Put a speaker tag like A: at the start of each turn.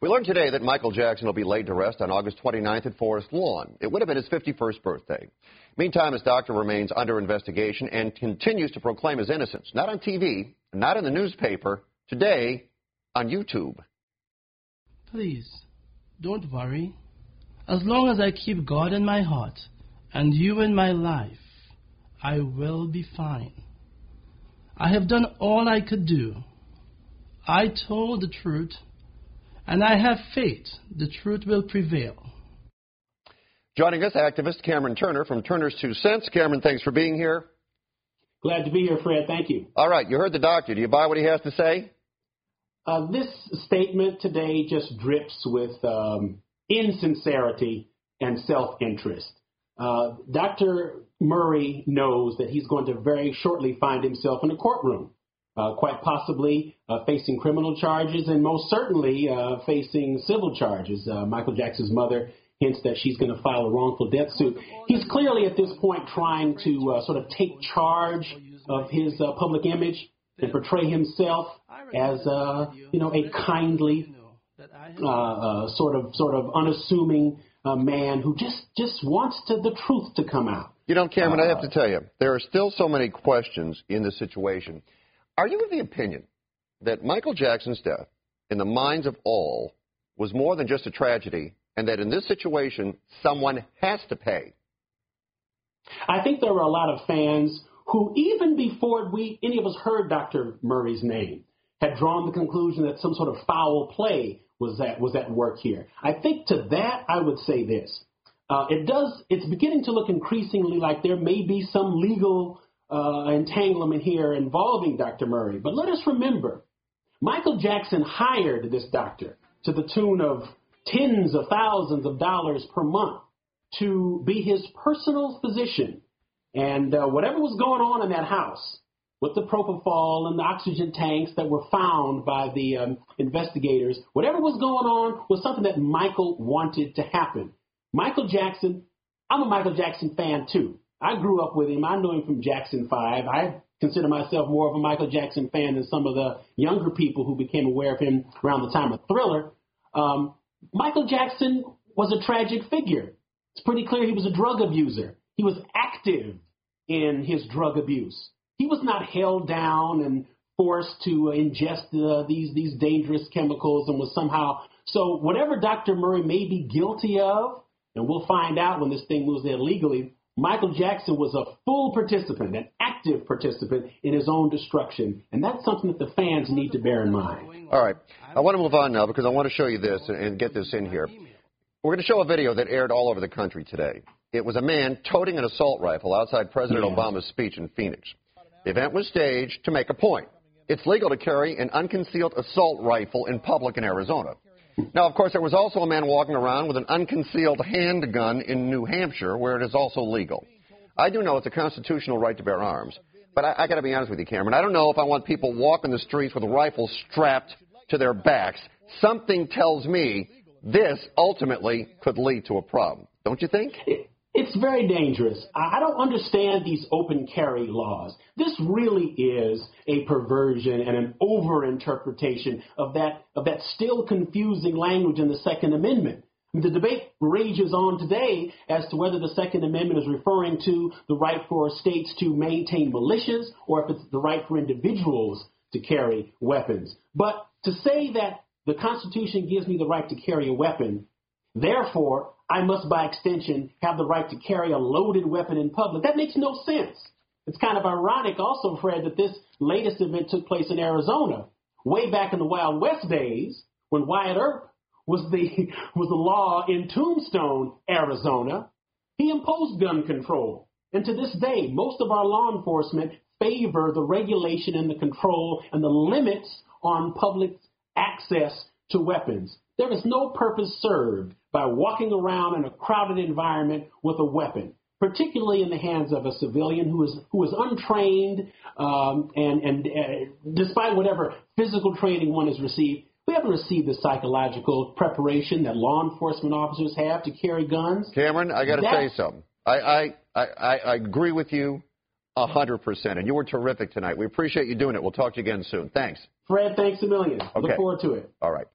A: We learned today that Michael Jackson will be laid to rest on August 29th at Forest Lawn. It would have been his 51st birthday. Meantime, his doctor remains under investigation and continues to proclaim his innocence. Not on TV, not in the newspaper, today on YouTube.
B: Please, don't worry. As long as I keep God in my heart and you in my life, I will be fine. I have done all I could do. I told the truth, and I have faith the truth will prevail.
A: Joining us, activist Cameron Turner from Turner's 2 Cents. Cameron, thanks for being here.
C: Glad to be here, Fred. Thank you.
A: All right, you heard the doctor. Do you buy what he has to say?
C: This statement today just drips with insincerity and self-interest. Dr. Murray knows that he's going to very shortly find himself in a courtroom, quite possibly facing criminal charges and most certainly facing civil charges. Michael Jackson's mother hints that she's going to file a wrongful death suit. He's clearly at this point trying to sort of take charge of his public image and portray himself as a kindly, sort of unassuming man who just wants the truth to come out.
A: Cameron, I have to tell you, there are still so many questions in this situation. Are you of the opinion that Michael Jackson's death, in the minds of all, was more than just a tragedy, and that in this situation, someone has to pay?
C: I think there were a lot of fans who, even before any of us heard Dr. Murray's name, had drawn the conclusion that some sort of foul play was at work here. I think to that I would say this. It's beginning to look increasingly like there may be some legal entanglement here involving Dr. Murray. But let us remember, Michael Jackson hired this doctor to the tune of tens of thousands of dollars per month to be his personal physician. And whatever was going on in that house with the propofol and the oxygen tanks that were found by the investigators, whatever was going on was something that Michael wanted to happen. Michael Jackson, I'm a Michael Jackson fan too. I grew up with him. I knew him from Jackson 5. I consider myself more of a Michael Jackson fan than some of the younger people who became aware of him around the time of Thriller. Michael Jackson was a tragic figure. It's pretty clear he was a drug abuser. He was active in his drug abuse. He was not held down and forced to ingest these dangerous chemicals and was somehow. So whatever Dr. Murray may be guilty of, and we'll find out when this thing moves there legally, Michael Jackson was a full participant, an active participant in his own destruction. And that's something that the fans need to bear in mind.
A: All right. I want to move on now because I want to show you this and get this in here. We're going to show a video that aired all over the country today. It was a man toting an assault rifle outside President Obama's speech in Phoenix. The event was staged to make a point. It's legal to carry an unconcealed assault rifle in public in Arizona. Now, of course, there was also a man walking around with an unconcealed handgun in New Hampshire, where it is also legal. I do know it's a constitutional right to bear arms, but I got to be honest with you, Cameron. I don't know if I want people walking the streets with rifles strapped to their backs. Something tells me this ultimately could lead to a problem. Don't you think?
C: It's very dangerous. I don't understand these open carry laws. This really is a perversion and an overinterpretation of that still confusing language in the Second Amendment. The debate rages on today as to whether the Second Amendment is referring to the right for states to maintain militias or if it's the right for individuals to carry weapons. But to say that the Constitution gives me the right to carry a weapon, therefore I must, by extension, have the right to carry a loaded weapon in public. That makes no sense. It's kind of ironic also, Fred, that this latest event took place in Arizona, way back in the Wild West days, when Wyatt Earp was the law in Tombstone, Arizona. He imposed gun control. And to this day, most of our law enforcement favor the regulation and the control and the limits on public access to weapons. There is no purpose served by walking around in a crowded environment with a weapon, particularly in the hands of a civilian who is untrained, and despite whatever physical training one has received, we haven't received the psychological preparation that law enforcement officers have to carry guns.
A: Cameron, I got to say something. I agree with you 100%, and you were terrific tonight. We appreciate you doing it. We'll talk to you again soon. Thanks.
C: Fred, thanks a million.
A: Okay.
C: Look forward to it.
A: All right.